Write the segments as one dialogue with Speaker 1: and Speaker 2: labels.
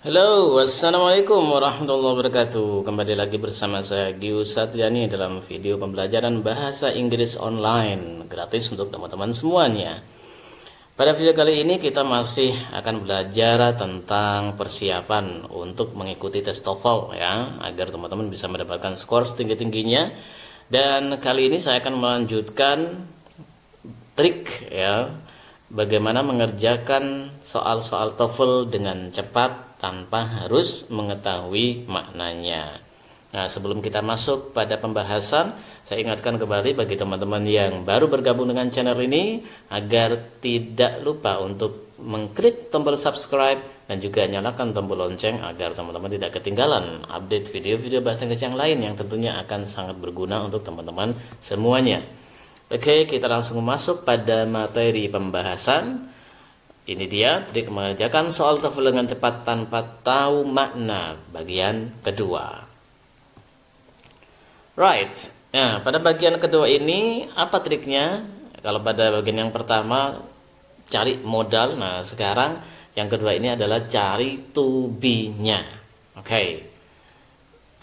Speaker 1: Halo, wassalamualaikum warahmatullahi wabarakatuh. Kembali lagi bersama saya Giu Satriani dalam video pembelajaran bahasa Inggris online gratis untuk teman-teman semuanya. Pada video kali ini kita masih akan belajar tentang persiapan untuk mengikuti tes TOEFL ya, agar teman-teman bisa mendapatkan skor setinggi-tingginya. Dan kali ini saya akan melanjutkan trik ya, bagaimana mengerjakan soal-soal TOEFL dengan cepat tanpa harus mengetahui maknanya. Nah, sebelum kita masuk pada pembahasan, saya ingatkan kembali bagi teman-teman yang baru bergabung dengan channel ini agar tidak lupa untuk mengklik tombol subscribe dan juga nyalakan tombol lonceng agar teman-teman tidak ketinggalan update video-video bahasa Inggris yang lain yang tentunya akan sangat berguna untuk teman-teman semuanya. Oke, kita langsung masuk pada materi pembahasan. Ini dia trik mengerjakan soal TOEFL dengan cepat tanpa tahu makna bagian kedua. Right. Nah, pada bagian kedua ini apa triknya? Kalau pada bagian yang pertama cari modal. Nah, sekarang yang kedua ini adalah cari to be-nya. Oke.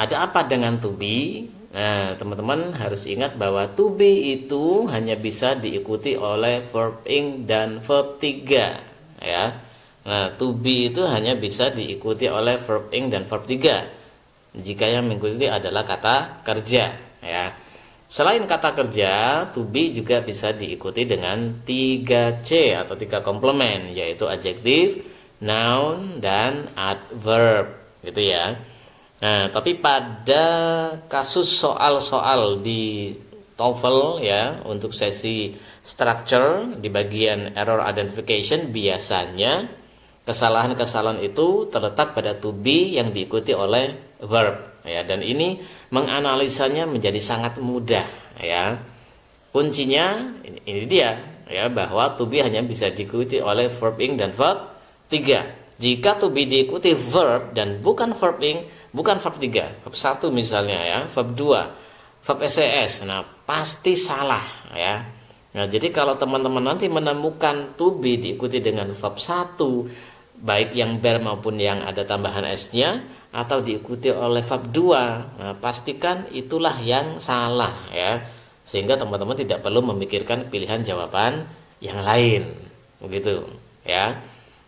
Speaker 1: Ada apa dengan to be? Nah, teman-teman harus ingat bahwa to be itu hanya bisa diikuti oleh verb ing dan verb 3. Ya. Nah, to be itu hanya bisa diikuti oleh verb ing dan verb 3 jika yang mengikuti adalah kata kerja ya. Selain kata kerja, to be juga bisa diikuti dengan 3C atau 3 komplement, yaitu adjective, noun, dan adverb gitu ya. Nah, tapi pada kasus soal-soal di TOEFL ya, untuk sesi structure di bagian error identification, biasanya kesalahan-kesalahan itu terletak pada to be yang diikuti oleh verb ya, dan ini menganalisanya menjadi sangat mudah ya. Kuncinya ini dia ya, bahwa to be hanya bisa diikuti oleh verb ing dan verb 3. Jika to be diikuti verb dan bukan verb ing, bukan verb 3, verb 1 misalnya ya, verb 2, verb SES, nah pasti salah ya. Nah, jadi kalau teman-teman nanti menemukan to be diikuti dengan verb 1, baik yang ber maupun yang ada tambahan s-nya, atau diikuti oleh verb 2, nah, pastikan itulah yang salah ya. Sehingga teman-teman tidak perlu memikirkan pilihan jawaban yang lain. Begitu ya.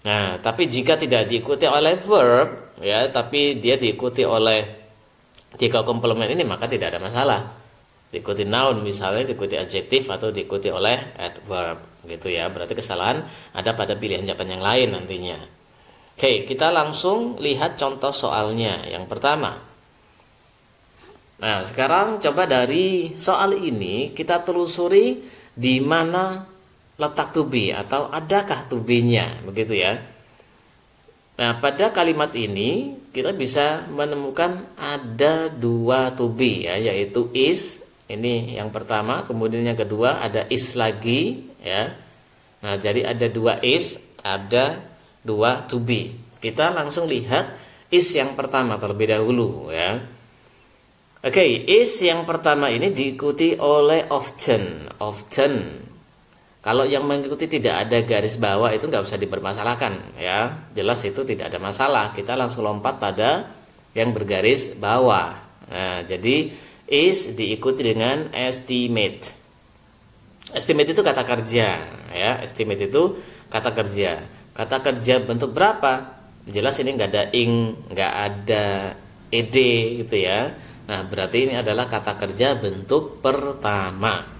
Speaker 1: Nah, tapi jika tidak diikuti oleh verb ya, tapi dia diikuti oleh 3 komplement ini, maka tidak ada masalah. Diikuti noun misalnya, diikuti adjektif, atau diikuti oleh adverb gitu ya. Berarti kesalahan ada pada pilihan jawaban yang lain nantinya. Oke, kita langsung lihat contoh soalnya yang pertama. Nah, sekarang coba dari soal ini kita telusuri di mana letak to be atau adakah to be-nya begitu ya. Nah, pada kalimat ini kita bisa menemukan ada 2 to be ya, yaitu is. Ini yang pertama, kemudian yang kedua ada is lagi ya. Nah, jadi ada 2 is, ada 2 to be. Kita langsung lihat is yang pertama terlebih dahulu ya. Oke, is yang pertama ini diikuti oleh often. Often. Kalau yang mengikuti tidak ada garis bawah itu nggak usah dipermasalahkan ya. Jelas itu tidak ada masalah. Kita langsung lompat pada yang bergaris bawah. Nah, jadi is diikuti dengan estimate. Estimate itu kata kerja ya. Estimate itu kata kerja. Kata kerja bentuk berapa? Jelas ini nggak ada ing, nggak ada ed gitu ya. Nah, berarti ini adalah kata kerja bentuk pertama.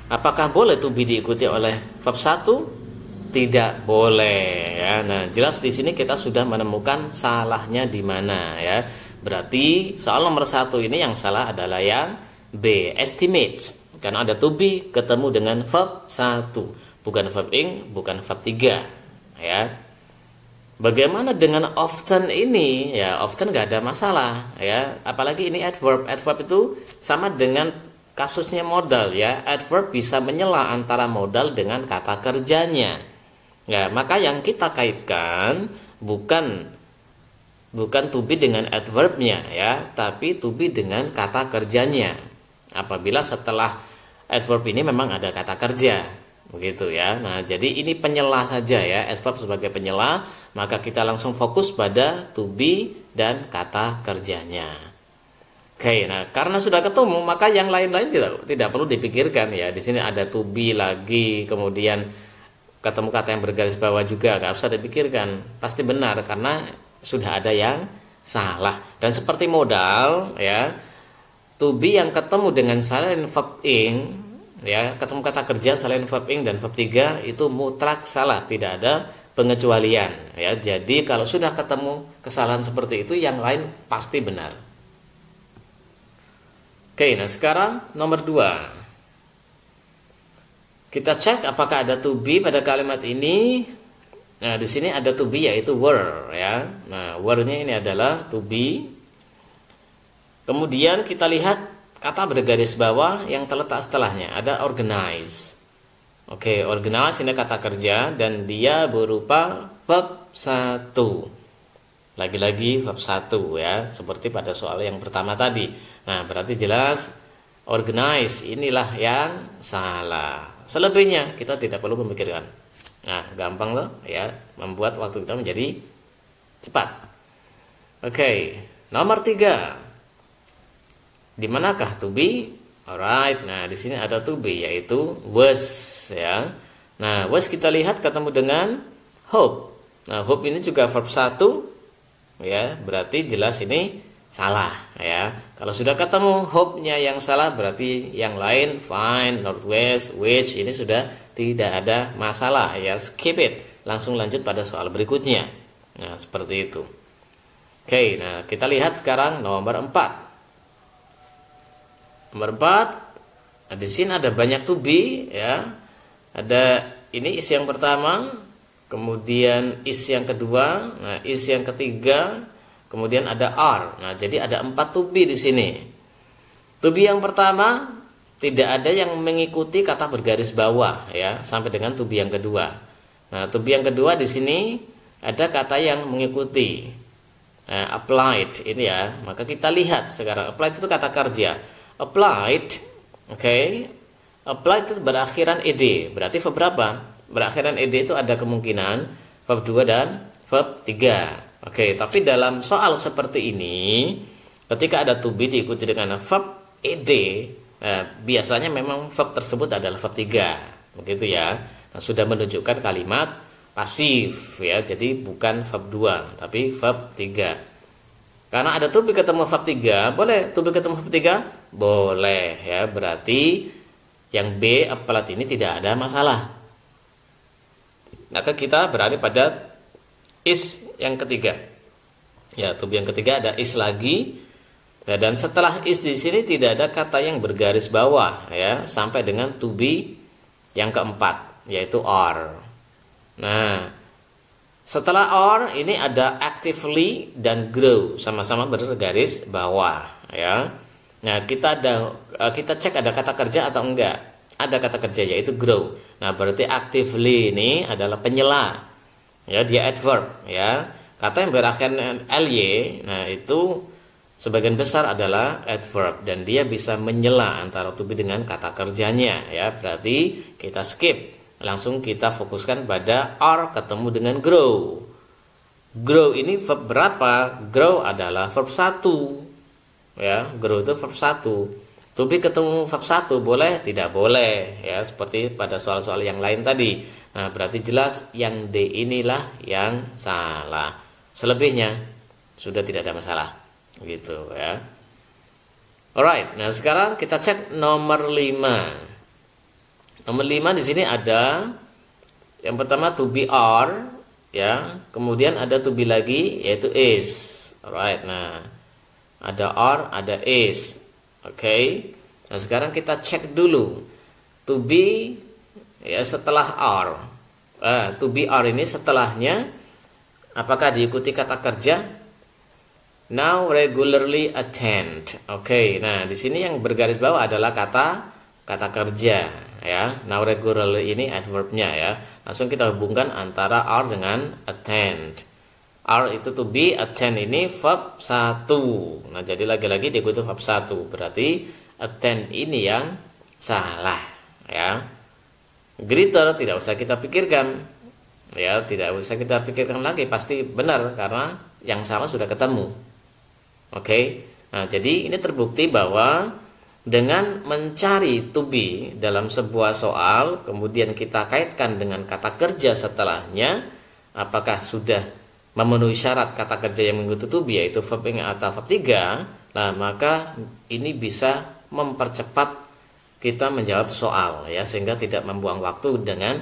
Speaker 1: Apakah boleh to be diikuti oleh verb 1? Tidak boleh ya. Nah, jelas di sini kita sudah menemukan salahnya di mana ya. Berarti soal nomor 1 ini yang salah adalah yang B, estimate. Karena ada to be ketemu dengan verb 1, bukan verb ing, bukan verb 3 ya. Bagaimana dengan often ini? Ya, often nggak ada masalah ya. Apalagi ini adverb. Adverb itu sama dengan kasusnya modal ya. Adverb bisa menyela antara modal dengan kata kerjanya. Ya, maka yang kita kaitkan bukan to be dengan adverbnya ya, tapi to be dengan kata kerjanya. Apabila setelah adverb ini memang ada kata kerja Begitu ya. Nah, jadi ini penyela saja ya, adverb sebagai penyela, maka kita langsung fokus pada to be dan kata kerjanya. Oke, nah karena sudah ketemu maka yang lain-lain tidak perlu dipikirkan ya. Di sini ada to be lagi, kemudian ketemu kata yang bergaris bawah juga, nggak usah dipikirkan, pasti benar karena sudah ada yang salah. Dan seperti modal ya, to be yang ketemu dengan silent verb ing ya, ketemu kata kerja silent verb ing dan verb 3 itu mutlak salah, tidak ada pengecualian ya. Jadi kalau sudah ketemu kesalahan seperti itu, yang lain pasti benar. Oke, nah sekarang nomor 2. Kita cek apakah ada to be pada kalimat ini. Nah, di sini ada to be yaitu were ya. Nah, were-nya ini adalah to be. Kemudian kita lihat kata bergaris bawah yang terletak setelahnya, ada organize. Oke, organize ini kata kerja dan dia berupa verb 1. Lagi-lagi verb 1 ya, seperti pada soal yang pertama tadi. Nah, berarti jelas organize inilah yang salah. Selebihnya kita tidak perlu memikirkan. Nah, gampang loh ya, membuat waktu kita menjadi cepat. Oke, nomor 3. Di manakah to be? Alright, nah di sini ada to be yaitu was ya. Nah, was kita lihat ketemu dengan hope. Nah, hope ini juga verb 1 ya, berarti jelas ini salah ya. Kalau sudah ketemu hope-nya yang salah, berarti yang lain find, northwest, which ini sudah tidak ada masalah ya, skip it. Langsung lanjut pada soal berikutnya. Nah, seperti itu. Oke, nah kita lihat sekarang nomor 4. Nomor 4, nah, di sini ada banyak to be ya. Ada ini is yang pertama, kemudian is yang kedua, nah is yang ketiga, kemudian ada are. Nah, jadi ada 4 to be di sini. To be yang pertama tidak ada yang mengikuti kata bergaris bawah ya, sampai dengan to be yang kedua. Nah, to be yang kedua di sini ada kata yang mengikuti. Nah, applied ini ya. Maka kita lihat sekarang applied itu kata kerja. Applied, oke. Applied itu berakhiran ed. Berarti verb berapa? Berakhiran ed itu ada kemungkinan verb 2 dan verb 3. Oke, tapi dalam soal seperti ini, ketika ada to be diikuti dengan verb ed, biasanya memang verb tersebut adalah verb 3. Begitu ya. Nah, sudah menunjukkan kalimat pasif ya. Jadi bukan verb 2, tapi verb 3. Karena ada to be ketemu verb 3, boleh to be ketemu verb 3? Boleh ya. Berarti yang B applied ini tidak ada masalah. Maka kita beralih pada is yang ketiga. Ya, to be yang ketiga ada is lagi. Ya, dan setelah is di sini tidak ada kata yang bergaris bawah ya, sampai dengan to be yang keempat yaitu are. Nah, setelah are ini ada actively dan grow, sama-sama bergaris bawah ya. Nah, kita cek ada kata kerja atau enggak. Ada kata kerja yaitu grow. Nah, berarti actively ini adalah penyela. Ya, dia adverb ya. Kata yang berakhir ly, nah itu sebagian besar adalah adverb dan dia bisa menyela antara to be dengan kata kerjanya ya. Berarti kita skip. Langsung kita fokuskan pada are ketemu dengan grow. Grow ini verb berapa? Grow adalah verb 1. Ya, grow itu verb 1. To be ketemu verb 1 boleh? Tidak boleh ya, seperti pada soal-soal yang lain tadi. Nah, berarti jelas yang D inilah yang salah. Selebihnya sudah tidak ada masalah. Gitu ya. Alright, nah sekarang kita cek nomor 5. Nomor 5 di sini ada yang pertama to be are ya, kemudian ada to be lagi yaitu is. Alright, nah ada are, ada is. Oke. Nah, sekarang kita cek dulu to be ya setelah are. To be are ini setelahnya apakah diikuti kata kerja? Now regularly attend. Oke. Nah, di sini yang bergaris bawah adalah kata kerja ya. Now regularly ini adverbnya ya. Langsung kita hubungkan antara are dengan attend. Are itu to be, attend ini verb 1. Nah, jadi lagi-lagi diikuti verb 1. Berarti attend ini yang salah ya. Greater tidak usah kita pikirkan. Ya, tidak usah kita pikirkan lagi, pasti benar karena yang salah sudah ketemu. Oke. Nah, jadi ini terbukti bahwa dengan mencari to be dalam sebuah soal, kemudian kita kaitkan dengan kata kerja setelahnya, apakah sudah memenuhi syarat kata kerja yang mengikuti to be, yaitu verb ing atau verb 3, nah maka ini bisa mempercepat kita menjawab soal, ya, sehingga tidak membuang waktu dengan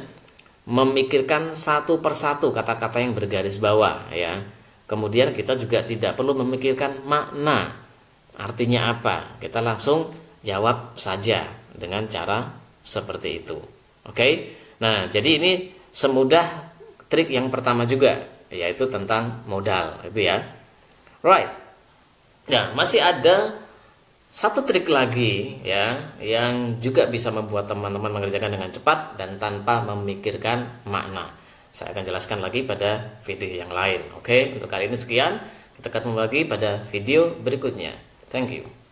Speaker 1: memikirkan satu persatu kata-kata yang bergaris bawah, ya. Kemudian kita juga tidak perlu memikirkan makna, artinya apa. Kita langsung jawab saja dengan cara seperti itu. Oke. Nah, jadi ini semudah trik yang pertama juga, yaitu tentang modal, itu ya. Right. Nah, masih ada satu trik lagi, ya, yang juga bisa membuat teman-teman mengerjakan dengan cepat dan tanpa memikirkan makna. Saya akan jelaskan lagi pada video yang lain. Oke, untuk kali ini sekian. Kita ketemu lagi pada video berikutnya. Thank you.